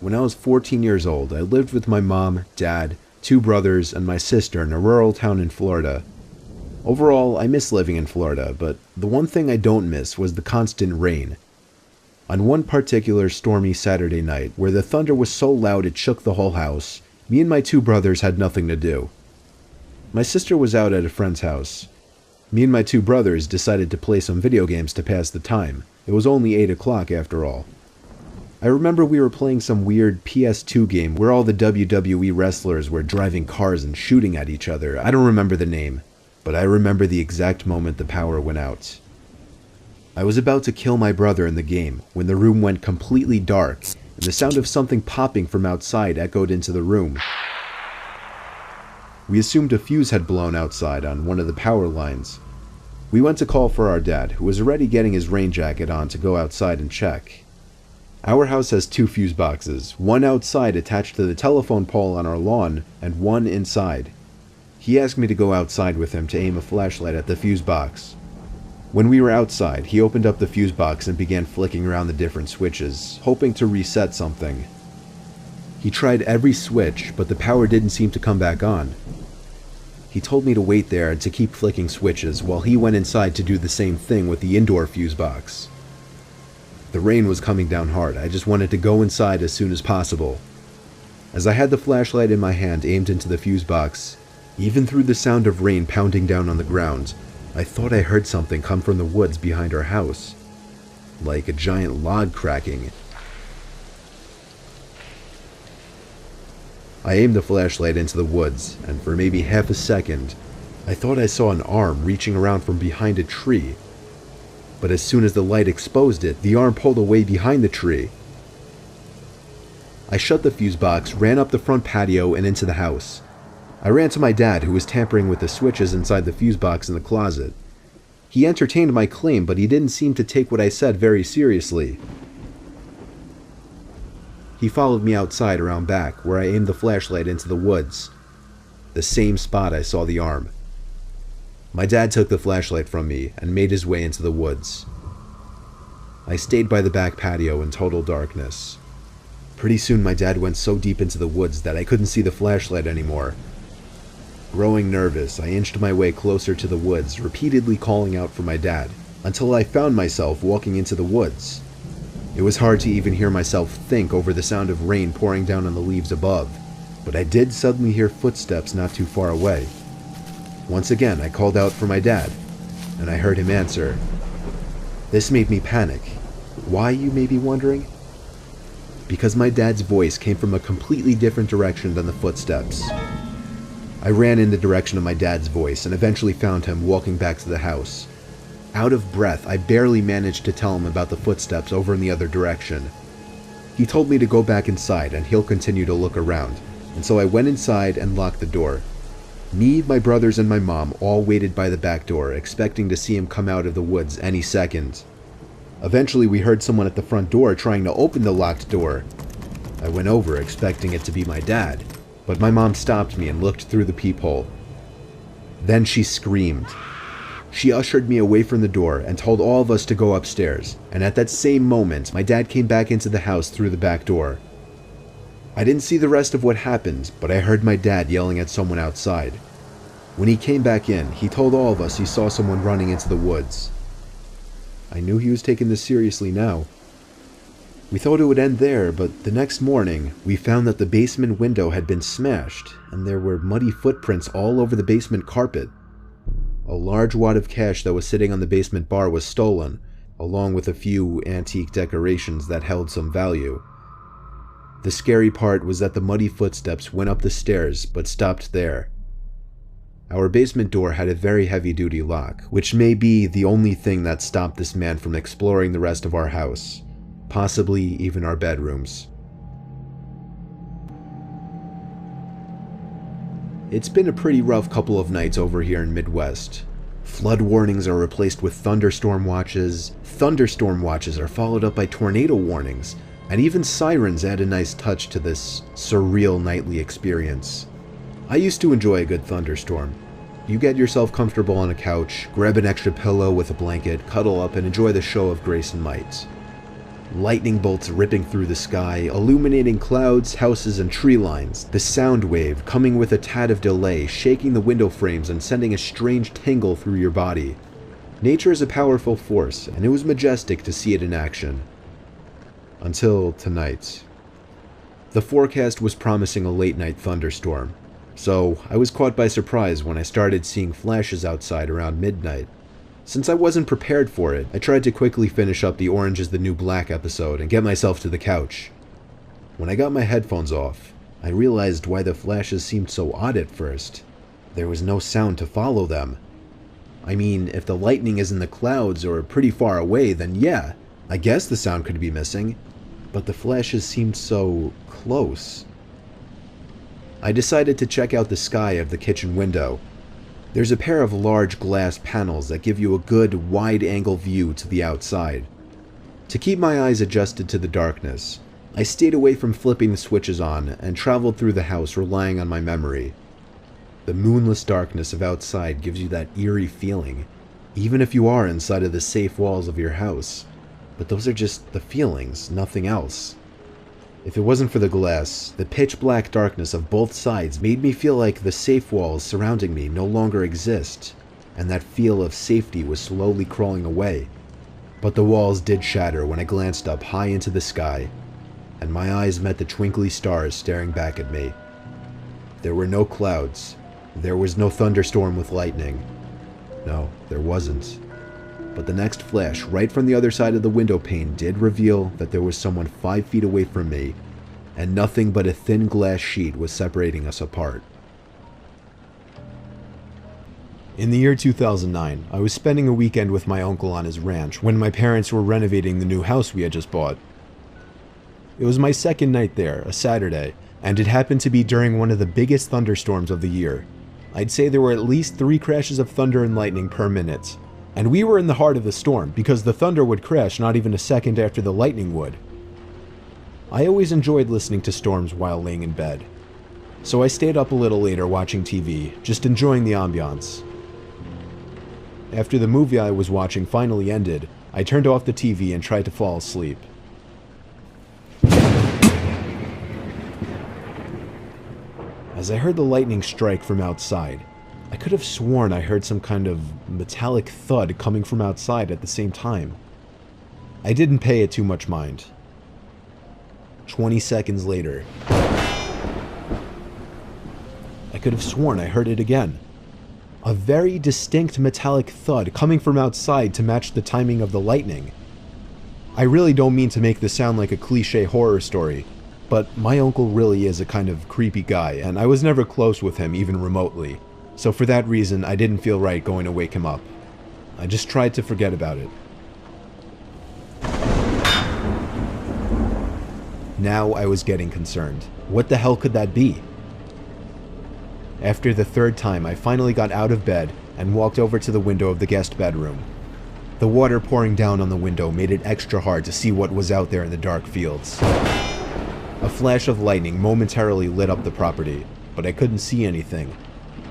When I was 14 years old, I lived with my mom, dad, 2 brothers, and my sister in a rural town in Florida. Overall, I miss living in Florida, but the one thing I don't miss was the constant rain. On one particular stormy Saturday night, where the thunder was so loud it shook the whole house, me and my 2 brothers had nothing to do. My sister was out at a friend's house. Me and my 2 brothers decided to play some video games to pass the time. It was only 8 o'clock after all. I remember we were playing some weird PS2 game where all the WWE wrestlers were driving cars and shooting at each other. I don't remember the name, but I remember the exact moment the power went out. I was about to kill my brother in the game when the room went completely dark, and the sound of something popping from outside echoed into the room. We assumed a fuse had blown outside on one of the power lines. We went to call for our dad, who was already getting his rain jacket on to go outside and check. Our house has 2 fuse boxes, one outside attached to the telephone pole on our lawn, and one inside. He asked me to go outside with him to aim a flashlight at the fuse box. When we were outside, he opened up the fuse box and began flicking around the different switches, hoping to reset something. He tried every switch, but the power didn't seem to come back on. He told me to wait there and to keep flicking switches while he went inside to do the same thing with the indoor fuse box. The rain was coming down hard. I just wanted to go inside as soon as possible. As I had the flashlight in my hand aimed into the fuse box, even through the sound of rain pounding down on the ground, I thought I heard something come from the woods behind our house, like a giant log cracking. I aimed the flashlight into the woods, and for maybe half a second, I thought I saw an arm reaching around from behind a tree. But as soon as the light exposed it, the arm pulled away behind the tree. I shut the fuse box, ran up the front patio and into the house. I ran to my dad, who was tampering with the switches inside the fuse box in the closet. He entertained my claim, but he didn't seem to take what I said very seriously. He followed me outside around back, where I aimed the flashlight into the woods, the same spot I saw the arm. My dad took the flashlight from me and made his way into the woods. I stayed by the back patio in total darkness. Pretty soon my dad went so deep into the woods that I couldn't see the flashlight anymore. Growing nervous, I inched my way closer to the woods, repeatedly calling out for my dad, until I found myself walking into the woods. It was hard to even hear myself think over the sound of rain pouring down on the leaves above, but I did suddenly hear footsteps not too far away. Once again, I called out for my dad, and I heard him answer. This made me panic. Why, you may be wondering? Because my dad's voice came from a completely different direction than the footsteps. I ran in the direction of my dad's voice and eventually found him walking back to the house. Out of breath, I barely managed to tell him about the footsteps over in the other direction. He told me to go back inside and he'll continue to look around, and so I went inside and locked the door. Me, my brothers, and my mom all waited by the back door, expecting to see him come out of the woods any second. Eventually, we heard someone at the front door trying to open the locked door. I went over, expecting it to be my dad, but my mom stopped me and looked through the peephole. Then she screamed. She ushered me away from the door and told all of us to go upstairs, and at that same moment, my dad came back into the house through the back door. I didn't see the rest of what happened, but I heard my dad yelling at someone outside. When he came back in, he told all of us he saw someone running into the woods. I knew he was taking this seriously now. We thought it would end there, but the next morning, we found that the basement window had been smashed, and there were muddy footprints all over the basement carpet. A large wad of cash that was sitting on the basement bar was stolen, along with a few antique decorations that held some value. The scary part was that the muddy footsteps went up the stairs, but stopped there. Our basement door had a very heavy-duty lock, which may be the only thing that stopped this man from exploring the rest of our house, possibly even our bedrooms. It's been a pretty rough couple of nights over here in Midwest. Flood warnings are replaced with thunderstorm watches are followed up by tornado warnings, and even sirens add a nice touch to this surreal nightly experience. I used to enjoy a good thunderstorm. You get yourself comfortable on a couch, grab an extra pillow with a blanket, cuddle up, and enjoy the show of grace and might. Lightning bolts ripping through the sky, illuminating clouds, houses, and tree lines. The sound wave, coming with a tad of delay, shaking the window frames and sending a strange tingle through your body. Nature is a powerful force, and it was majestic to see it in action. Until tonight. The forecast was promising a late-night thunderstorm, so I was caught by surprise when I started seeing flashes outside around midnight. Since I wasn't prepared for it, I tried to quickly finish up the Orange is the New Black episode and get myself to the couch. When I got my headphones off, I realized why the flashes seemed so odd at first. There was no sound to follow them. I mean, if the lightning is in the clouds or pretty far away, then yeah, I guess the sound could be missing. But the flashes seemed so close. I decided to check out the sky of the kitchen window. There's a pair of large glass panels that give you a good wide-angle view to the outside. To keep my eyes adjusted to the darkness, I stayed away from flipping the switches on and traveled through the house relying on my memory. The moonless darkness of outside gives you that eerie feeling, even if you are inside of the safe walls of your house. But those are just the feelings, nothing else. If it wasn't for the glass, the pitch-black darkness of both sides made me feel like the safe walls surrounding me no longer exist, and that feel of safety was slowly crawling away. But the walls did shatter when I glanced up high into the sky, and my eyes met the twinkly stars staring back at me. There were no clouds. There was no thunderstorm with lightning. No, there wasn't. But the next flash, right from the other side of the window pane, did reveal that there was someone 5 feet away from me, and nothing but a thin glass sheet was separating us apart. In the year 2009, I was spending a weekend with my uncle on his ranch when my parents were renovating the new house we had just bought. It was my second night there, a Saturday, and it happened to be during one of the biggest thunderstorms of the year. I'd say there were at least 3 crashes of thunder and lightning per minute. And we were in the heart of the storm, because the thunder would crash not even a second after the lightning would. I always enjoyed listening to storms while laying in bed, so I stayed up a little later watching TV, just enjoying the ambiance. After the movie I was watching finally ended, I turned off the TV and tried to fall asleep. As I heard the lightning strike from outside, I could have sworn I heard some kind of metallic thud coming from outside at the same time. I didn't pay it too much mind. 20 seconds later, I could have sworn I heard it again. A very distinct metallic thud coming from outside to match the timing of the lightning. I really don't mean to make this sound like a cliche horror story, but my uncle really is a kind of creepy guy, and I was never close with him even remotely. So for that reason, I didn't feel right going to wake him up. I just tried to forget about it. Now I was getting concerned. What the hell could that be? After the 3rd time, I finally got out of bed and walked over to the window of the guest bedroom. The water pouring down on the window made it extra hard to see what was out there in the dark fields. A flash of lightning momentarily lit up the property, but I couldn't see anything.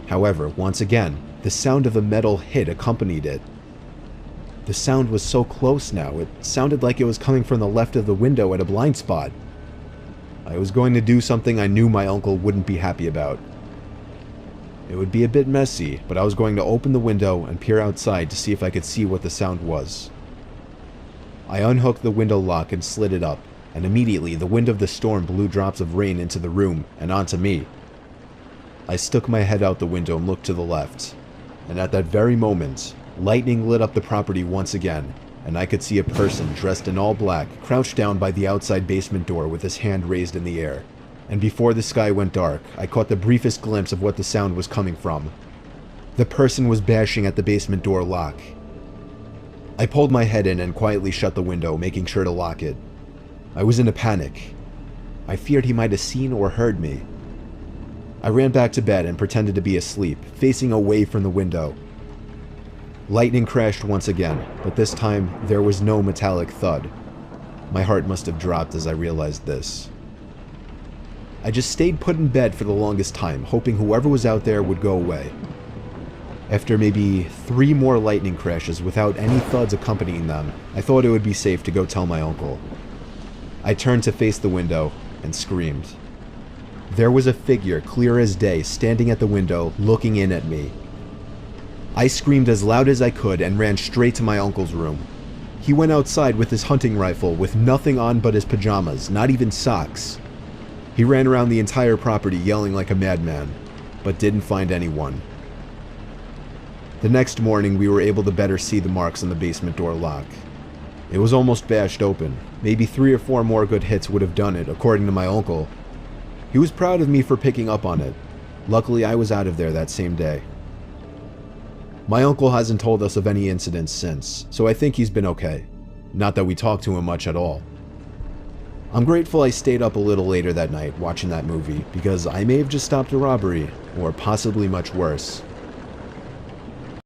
However, once again, the sound of a metal hit accompanied it. The sound was so close now, it sounded like it was coming from the left of the window at a blind spot. I was going to do something I knew my uncle wouldn't be happy about. It would be a bit messy, but I was going to open the window and peer outside to see if I could see what the sound was. I unhooked the window lock and slid it up, and immediately the wind of the storm blew drops of rain into the room and onto me. I stuck my head out the window and looked to the left, and at that very moment, lightning lit up the property once again, and I could see a person dressed in all black crouched down by the outside basement door with his hand raised in the air. And before the sky went dark, I caught the briefest glimpse of what the sound was coming from. The person was bashing at the basement door lock. I pulled my head in and quietly shut the window, making sure to lock it. I was in a panic. I feared he might have seen or heard me. I ran back to bed and pretended to be asleep, facing away from the window. Lightning crashed once again, but this time there was no metallic thud. My heart must have dropped as I realized this. I just stayed put in bed for the longest time, hoping whoever was out there would go away. After maybe 3 more lightning crashes without any thuds accompanying them, I thought it would be safe to go tell my uncle. I turned to face the window and screamed. There was a figure, clear as day, standing at the window, looking in at me. I screamed as loud as I could and ran straight to my uncle's room. He went outside with his hunting rifle with nothing on but his pajamas, not even socks. He ran around the entire property yelling like a madman, but didn't find anyone. The next morning, we were able to better see the marks on the basement door lock. It was almost bashed open. Maybe 3 or 4 more good hits would have done it, according to my uncle. He was proud of me for picking up on it. Luckily, I was out of there that same day. My uncle hasn't told us of any incidents since, so I think he's been okay. Not that we talked to him much at all. I'm grateful I stayed up a little later that night watching that movie, because I may have just stopped a robbery, or possibly much worse.